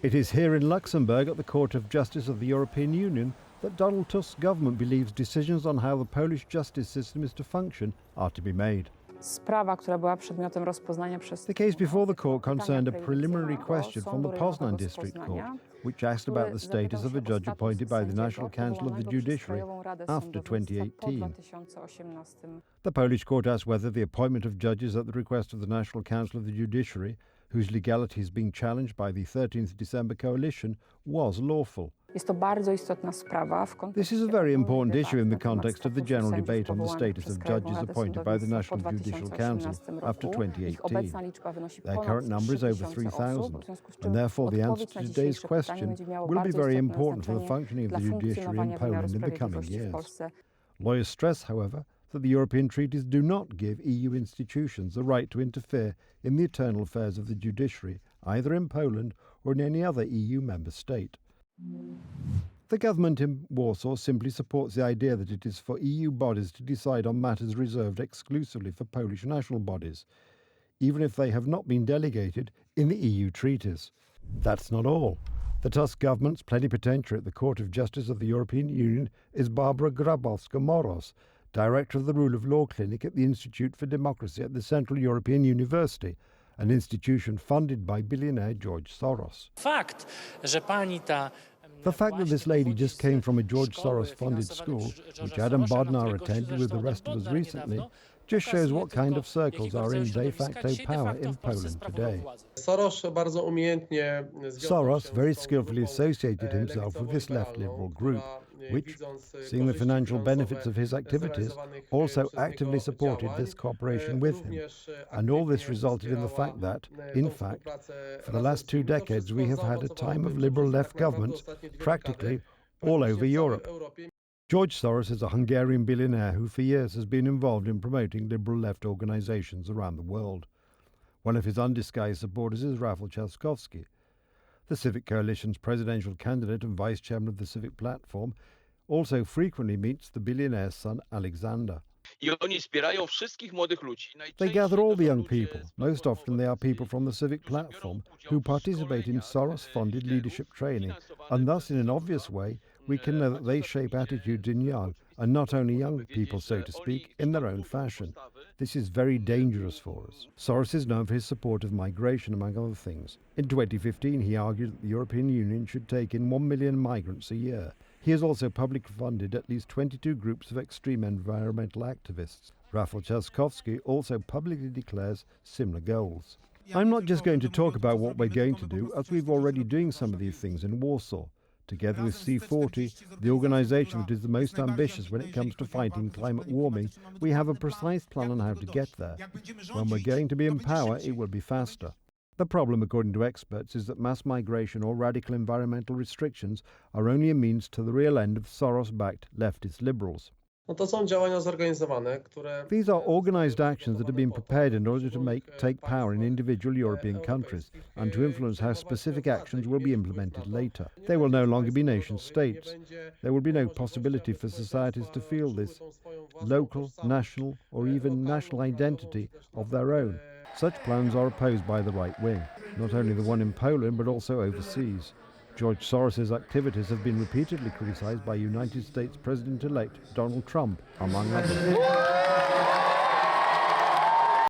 It is here in Luxembourg at the Court of Justice of the European Union that Donald Tusk's government believes decisions on how the Polish justice system is to function are to be made. The case before the court concerned a preliminary question from the Poznan District Court, which asked about the status of a judge appointed by the National Council of the Judiciary after 2018. The Polish court asked whether the appointment of judges at the request of the National Council of the Judiciary, whose legality is being challenged by the 13th December coalition, was lawful. This is a very important issue in the context of the general debate on the status of judges appointed by the National Judicial Council after 2018. Their current number is over 3,000, and therefore the answer to today's question will be very important for the functioning of the judiciary in Poland in the coming years. Lawyers stress, however, that the European treaties do not give EU institutions the right to interfere in the internal affairs of the judiciary, either in Poland or in any other EU member state. The government in Warsaw simply supports the idea that it is for EU bodies to decide on matters reserved exclusively for Polish national bodies, even if they have not been delegated in the EU treaties. That's not all. The Tusk government's plenipotentiary at the Court of Justice of the European Union is Barbara Grabowska-Moros, Director of the Rule of Law Clinic at the Institute for Democracy at the Central European University, an institution funded by billionaire George Soros. The fact that this lady just came from a George Soros-funded school, which Adam Bodnar attended with the rest of us recently, just shows what kind of circles are in de facto power in Poland today. Soros very skillfully associated himself with this left liberal group, which, seeing the financial benefits of his activities, also actively supported this cooperation with him. And all this resulted in the fact that, in fact, for the last 2 decades we have had a time of liberal left governments practically all over Europe. George Soros is a Hungarian billionaire who for years has been involved in promoting liberal left organizations around the world. One of his undisguised supporters is Rafał Trzaskowski. The Civic Coalition's presidential candidate and vice chairman of the Civic Platform also frequently meets the billionaire's son Alexander. They gather all the young people. Most often they are people from the Civic Platform who participate in Soros-funded leadership training, and thus in an obvious way we can know that they shape attitudes in young, and not only young people, so to speak, in their own fashion. This is very dangerous for us. Soros is known for his support of migration, among other things. In 2015, he argued that the European Union should take in 1 million migrants a year. He has also publicly funded at least 22 groups of extreme environmental activists. Rafał Trzaskowski also publicly declares similar goals. I'm not just going to talk about what we're going to do, as we're already doing some of these things in Warsaw. Together with C40, the organisation that is the most ambitious when it comes to fighting climate warming, we have a precise plan on how to get there. When we're going to be in power, it will be faster. The problem, according to experts, is that mass migration or radical environmental restrictions are only a means to the real end of Soros-backed leftist liberals. These are organised actions that have been prepared in order to take power in individual European countries and to influence how specific actions will be implemented later. They will no longer be nation states. There will be no possibility for societies to feel this local, national or even national identity of their own. Such plans are opposed by the right wing, not only the one in Poland but also overseas. George Soros's activities have been repeatedly criticized by United States President-elect Donald Trump, among others.